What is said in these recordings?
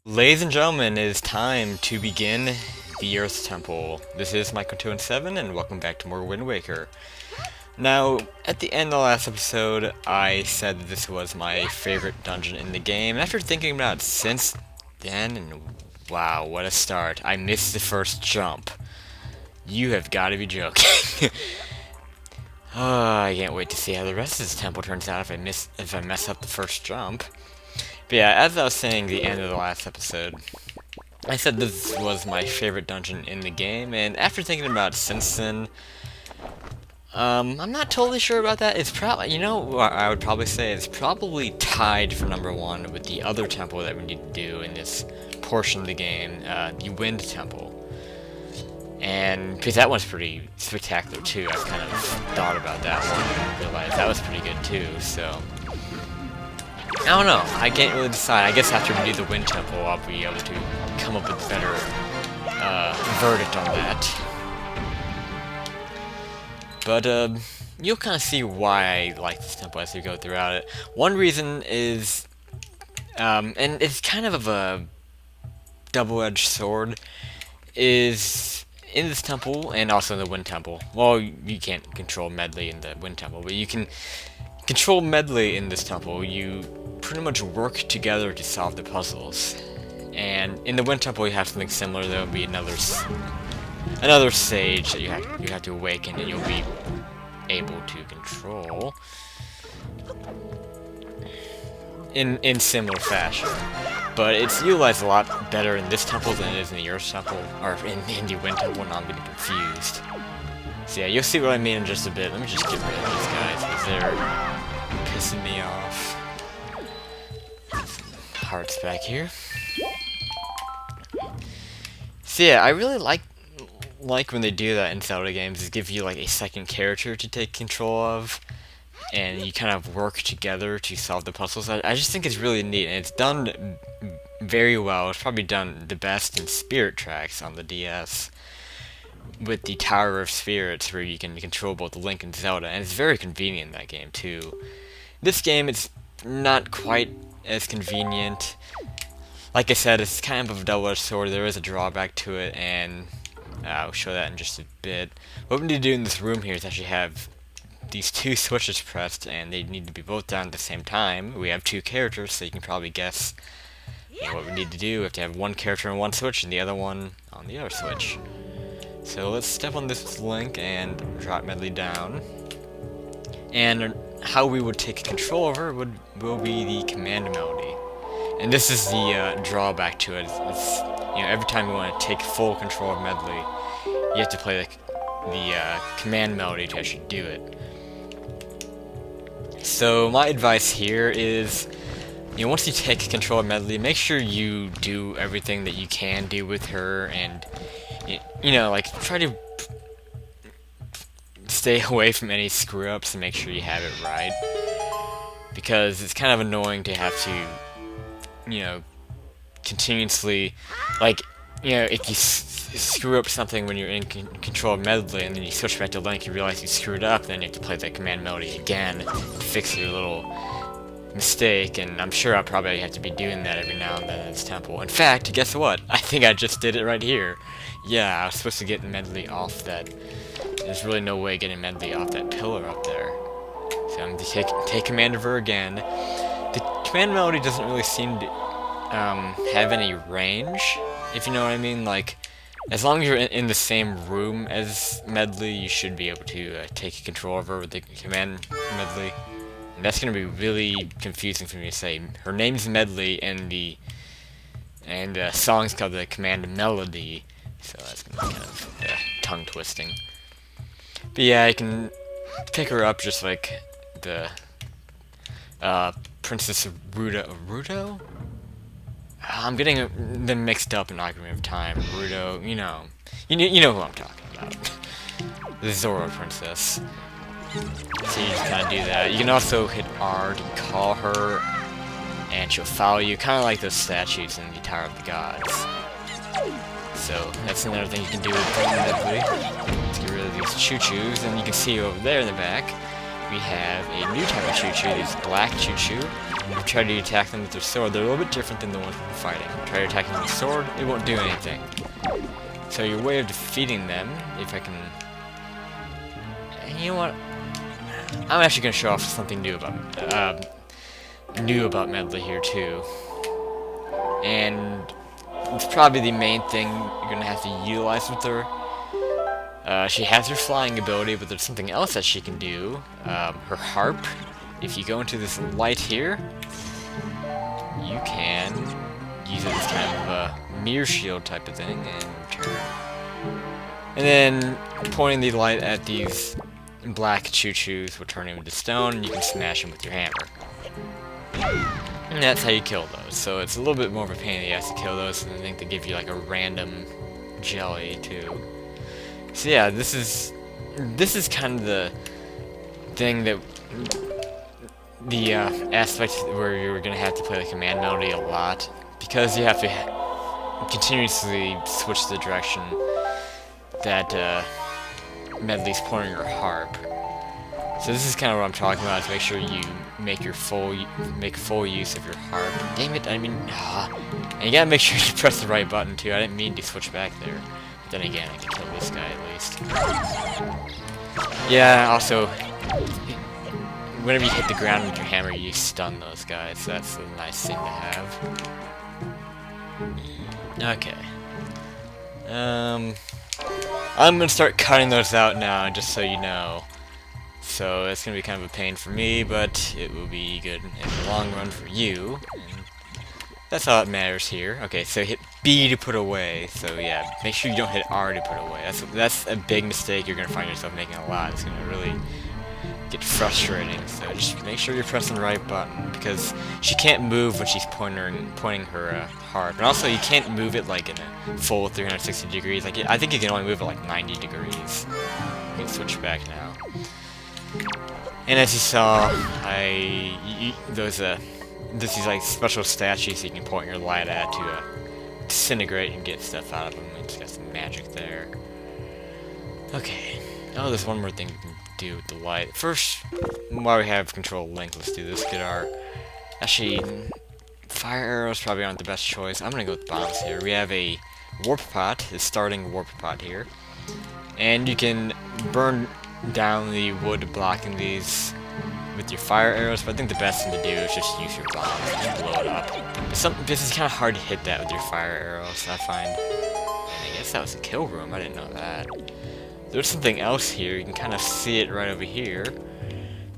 Ladies and gentlemen, it is time to begin the Earth Temple. This is Michael217, and welcome back to more Wind Waker. Now, at the end of the last episode, I said that this was my favorite dungeon in the game, and after thinking about it since then, and wow, what a start, I missed the first jump. You have got to be joking. I can't wait to see how the rest of this temple turns out if I mess up the first jump. But yeah, as I was saying at the end of the last episode, I said this was my favorite dungeon in the game, and after thinking about it since then, I'm not totally sure about that. It's probably, what I would probably say it's probably tied for number one with the other temple that we need to do in this portion of the game, the Wind Temple. And because that one's pretty spectacular too, I've kind of thought about that one and realized that was pretty good too, so I don't know. I can't really decide. I guess after we do the Wind Temple, I'll be able to come up with a better verdict on that. But you'll kind of see why I like this temple as we go throughout it. One reason is, and it's kind of a double-edged sword, is in this temple and also in the Wind Temple. Well, you can't control Medley in the Wind Temple, but you can control Medley in this temple. You pretty much work together to solve the puzzles. And in the Wind Temple, you have something similar. There'll be another sage that you have to awaken, and you'll be able to control in similar fashion. But it's utilized a lot better in this temple than it is in the Earth Temple, or in the Wind Temple, not getting confused. So yeah, you'll see what I mean in just a bit. Let me just get rid of these guys, because they're pissing me off. Hearts back here. So yeah, I really like when they do that in Zelda games, is give you like a second character to take control of, and you kind of work together to solve the puzzles. I just think it's really neat, and it's done very well. It's probably done the best in Spirit Tracks on the DS, with the Tower of Spirits, where you can control both Link and Zelda, and it's very convenient in that game too. This game, it's not quite as convenient. Like I said, it's kind of a double-edged sword. There is a drawback to it, and I'll show that in just a bit. What we need to do in this room here is actually have these two switches pressed, and they need to be both down at the same time. We have two characters, so you can probably guess what we need to do. We have to have one character on one switch and the other one on the other switch. So let's step on this Link and drop Medley down. And how we would take control of her will be the command melody. And this is the drawback to it. It's, every time you want to take full control of Medley, you have to play the command melody to actually do it. So my advice here is, once you take control of Medley, make sure you do everything that you can do with her, and like try to stay away from any screw-ups and make sure you have it right, because it's kind of annoying to have to continuously, like, if you screw up something when you're in control of Medley, and then you switch back to Link, you realize you screwed up, then you have to play that command melody again to fix your little mistake, and I'm sure I'll probably have to be doing that every now and then in this temple. In fact, guess what? I think I just did it right here. Yeah, I was supposed to get Medley off that. There's really no way getting Medley off that pillar up there. So I'm going to take command of her again. The command melody doesn't really seem to have any range, if you know what I mean. Like, as long as you're in the same room as Medley, you should be able to take control of her with the command Medley. And that's going to be really confusing for me to say. Her name's Medley, and the song's called the command melody, so that's going to be kind of tongue twisting. But yeah, you can pick her up just like the Princess Ruto? I'm getting them mixed up in Ocarina of Time. Ruto, you know who I'm talking about. The Zora Princess. So you just kind of do that. You can also hit R to call her, and she'll follow you, kind of like those statues in the Tower of the Gods. So that's another thing you can do with Medley. Let's get rid of these choo-choos, and you can see over there in the back, we have a new type of Choo-Choo, these black Choo-Choo. If you try to attack them with their sword, they're a little bit different than the ones we're fighting. Try to attack them with a sword, it won't do anything. So your way of defeating them, if I can... You know what? I'm actually going to show off something new about Medli here too. And it's probably the main thing you're going to have to utilize with her. She has her flying ability, but there's something else that she can do. Her harp. If you go into this light here, you can use it as kind of a mirror shield type of thing, and turn. And then pointing the light at these black Choo-Choos will turn them into stone, and you can smash them with your hammer. And that's how you kill those. So it's a little bit more of a pain in the ass to kill those, and I think they give you like a random jelly too. So yeah, this is kind of the thing that the aspect where you're gonna have to play the command melody a lot, because you have to continuously switch the direction that Medli's pointing her harp. So this is kind of what I'm talking about, to make sure you make full use of your harp. Damn it, I mean, and you gotta make sure you press the right button too. I didn't mean to switch back there. But then again, I can kill this guy at least. Yeah, also, whenever you hit the ground with your hammer, you stun those guys. So that's a nice thing to have. Okay. I'm gonna start cutting those out now, just so you know. So it's gonna be kind of a pain for me, but it will be good in the long run for you. And that's all that matters here. Okay, so hit B to put away. So yeah, make sure you don't hit R to put away. That's a big mistake you're gonna find yourself making a lot. It's gonna really get frustrating. So just make sure you're pressing the right button, because she can't move when she's pointing her harp. And also, you can't move it like in a full 360 degrees. Like, I think you can only move it like 90 degrees. You can switch back now. And as you saw, there's these like special statues you can point your light at to disintegrate and get stuff out of them. It's got some magic there. Okay. Oh, there's one more thing you can do with the light. First, while we have control Link, let's do this. Get our... Actually, fire arrows probably aren't the best choice. I'm gonna go with bombs here. We have a warp pot, the starting warp pot here. And you can burn down the wood blocking these with your fire arrows, but I think the best thing to do is just use your bombs and blow it up. This is kind of hard to hit that with your fire arrows, I find. And I guess that was a kill room, I didn't know that. There's something else here, you can kind of see it right over here.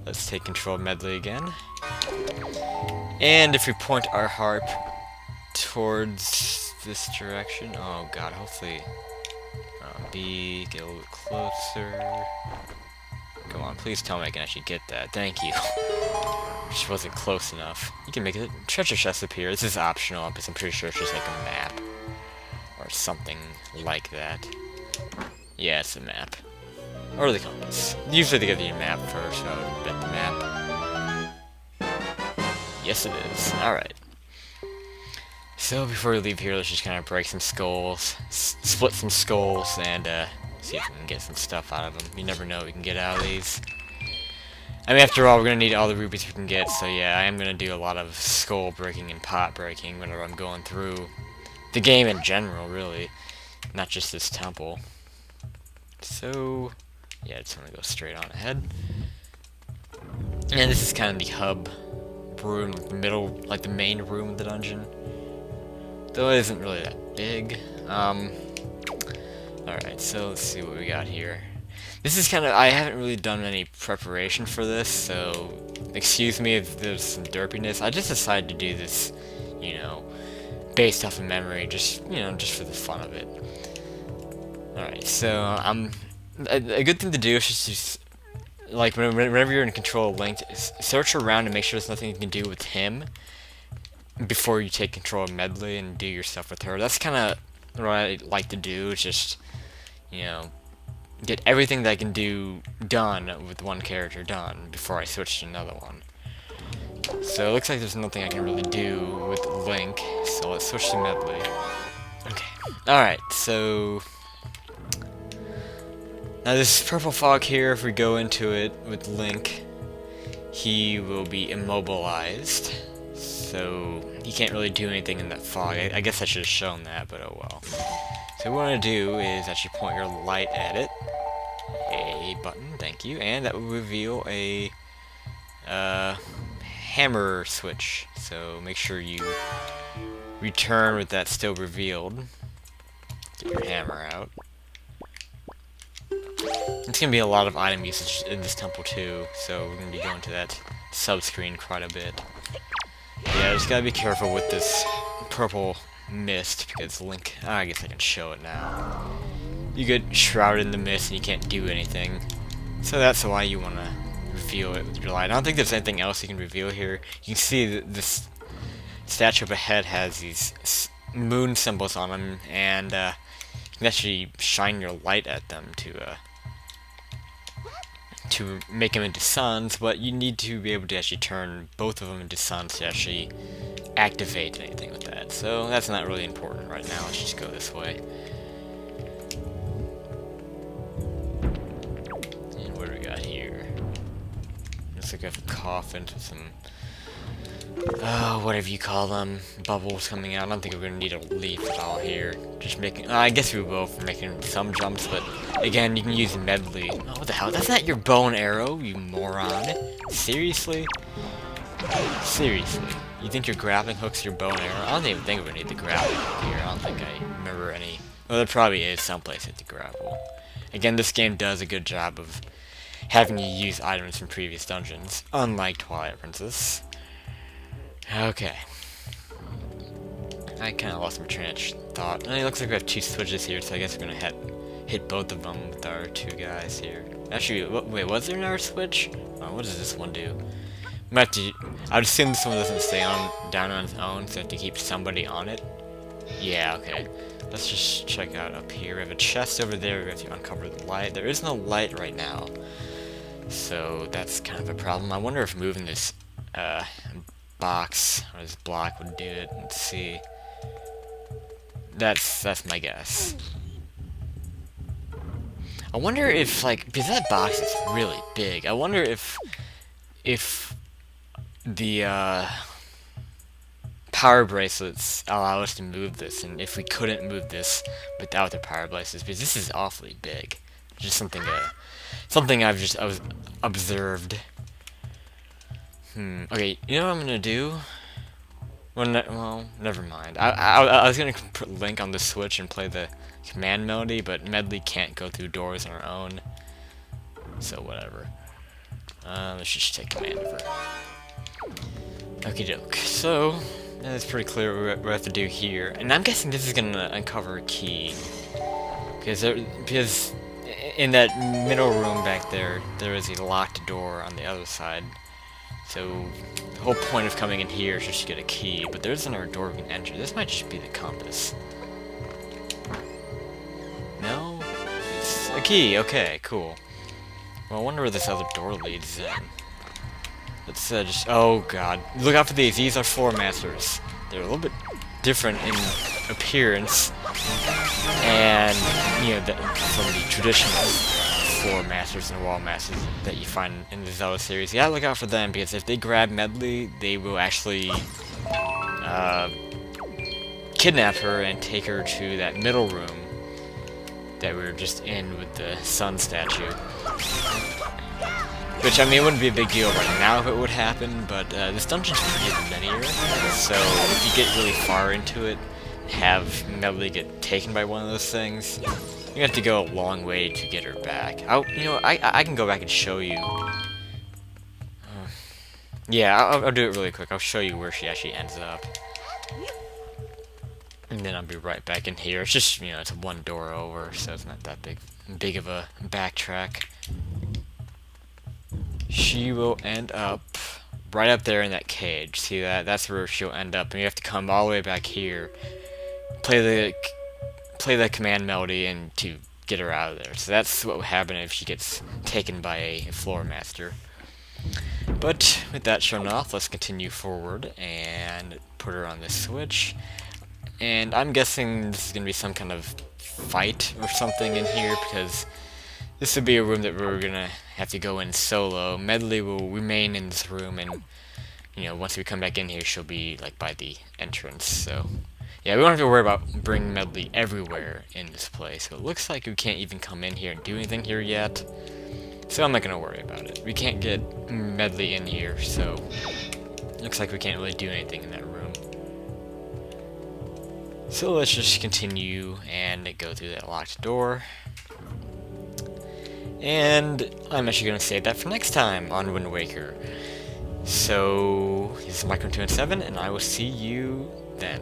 Let's take control of Medli again. And if we point our harp towards this direction, oh god, hopefully... B, get a little bit closer. Come on, please tell me I can actually get that. Thank you. Just wasn't close enough. You can make a treasure chest appear. This is optional, because I'm pretty sure it's just like a map. Or something like that. Yeah, it's a map. Or the compass. Usually they give you a map first, so I would bet the map. Yes, it is. Alright. So before we leave here, let's just kind of break some skulls, split some skulls, and see if we can get some stuff out of them. You never know what we can get out of these. I mean, after all, we're going to need all the rupees we can get, so yeah, I am going to do a lot of skull breaking and pot breaking whenever I'm going through the game in general, really. Not just this temple. So, yeah, just want to go straight on ahead. And this is kind of the hub room, the middle, like the main room of the dungeon. Though it isn't really that big. Alright, so let's see what we got here. This is kind of, I haven't really done any preparation for this, so excuse me if there's some derpiness. I just decided to do this, you know, based off of memory, just, you know, just for the fun of it. Alright, so, a good thing to do is just like, whenever you're in control of Link, search around and make sure there's nothing you can do with him before you take control of Medli and do your stuff with her. That's kind of what I like to do, is just, you know, get everything that I can do done with one character done before I switch to another one. So it looks like there's nothing I can really do with Link, so let's switch to Medli. Okay, alright, so... Now this purple fog here, if we go into it with Link, he will be immobilized, so he can't really do anything in that fog. I guess I should have shown that, but oh well. So what we want to do is actually point your light at it. A button, thank you, and that will reveal a hammer switch. So make sure you return with that still revealed. Get your hammer out. It's gonna be a lot of item usage in this temple too, so we're gonna be going to that sub-screen quite a bit. Yeah, just gotta be careful with this purple mist, because Link... I guess I can show it now. You get shrouded in the mist and you can't do anything. So that's why you wanna reveal it with your light. I don't think there's anything else you can reveal here. You can see that this statue up ahead has these moon symbols on them, and you can actually shine your light at them to make them into suns, but you need to be able to actually turn both of them into suns to actually activate anything with that. So that's not really important right now. Let's just go this way. And what do we got here? Looks like I have a coffin with some, whatever you call them, bubbles coming out. I don't think we're gonna need a leaf at all here. Just making, I guess we will for making some jumps, but again, you can use medley. Oh, what the hell? That's not your bow and arrow, you moron. Seriously? Seriously? You think your grappling hook's your bow and arrow? I don't even think we're gonna need the grappling hook here. I don't think I remember any. Well, there probably is someplace at the grapple. Again, this game does a good job of having you use items from previous dungeons, unlike Twilight Princess. Okay. I kind of lost my train of thought. And it looks like we have two switches here, so I guess we're gonna hit both of them with our two guys here. Actually, wait, was there another switch? Oh, what does this one do? We might have to, I would assume this one doesn't stay down on its own, so I have to keep somebody on it. Yeah, okay. Let's just check out up here. We have a chest over there. We have to uncover the light. There is no light right now, so that's kind of a problem. I wonder if moving this box or this block would do it. Let's see. That's my guess. I wonder if, like, because that box is really big, I wonder if the power bracelets allow us to move this, and if we couldn't move this without the power bracelets, because this is awfully big. Just something I've observed. Okay, you know what I'm gonna do? Well, never mind. I was gonna put Link on the Switch and play the command melody, but Medley can't go through doors on her own. So whatever. Let's just take command of her. Okie doke. So it's pretty clear what we have to do here, and I'm guessing this is gonna uncover a key, because in that middle room back there, there is a locked door on the other side. So the whole point of coming in here is just to get a key, but there isn't another door we can enter. This might just be the compass. No? It's a key, okay, cool. Well, I wonder where this other door leads in. Let's just, oh god. Look out for these. These are floor masters. They're a little bit different in appearance, and, you know, from the traditional floor masters and wall masters that you find in the Zelda series. You gotta look out for them, because if they grab Medley, they will actually kidnap her and take her to that middle room that we were just in with the sun statue. Which, I mean, it wouldn't be a big deal right now if it would happen, but this dungeon's pretty linear, so if you get really far into it, have Medley get taken by one of those things, you have to go a long way to get her back. You know, I can go back and show you. Yeah, I'll do it really quick. I'll show you where she actually ends up. And then I'll be right back in here. It's just, you know, it's one door over, so it's not that big of a backtrack. She will end up right up there in that cage. See that? That's where she'll end up, and you have to come all the way back here, play the command melody, and to get her out of there. So that's what would happen if she gets taken by a floor master. But with that shown off, let's continue forward and put her on this switch. And I'm guessing this is gonna be some kind of fight or something in here, because This would be a room that we're gonna have to go in solo. Medley will remain in this room, and once we come back in here, she'll be like by the entrance. So yeah, we don't have to worry about bringing Medley everywhere in this place. So it looks like we can't even come in here and do anything here yet. So I'm not gonna worry about it. We can't get Medley in here, so looks like we can't really do anything in that room. So let's just continue and go through that locked door. And I'm actually going to save that for next time on Wind Waker. So, this is Micro217, and I will see you then.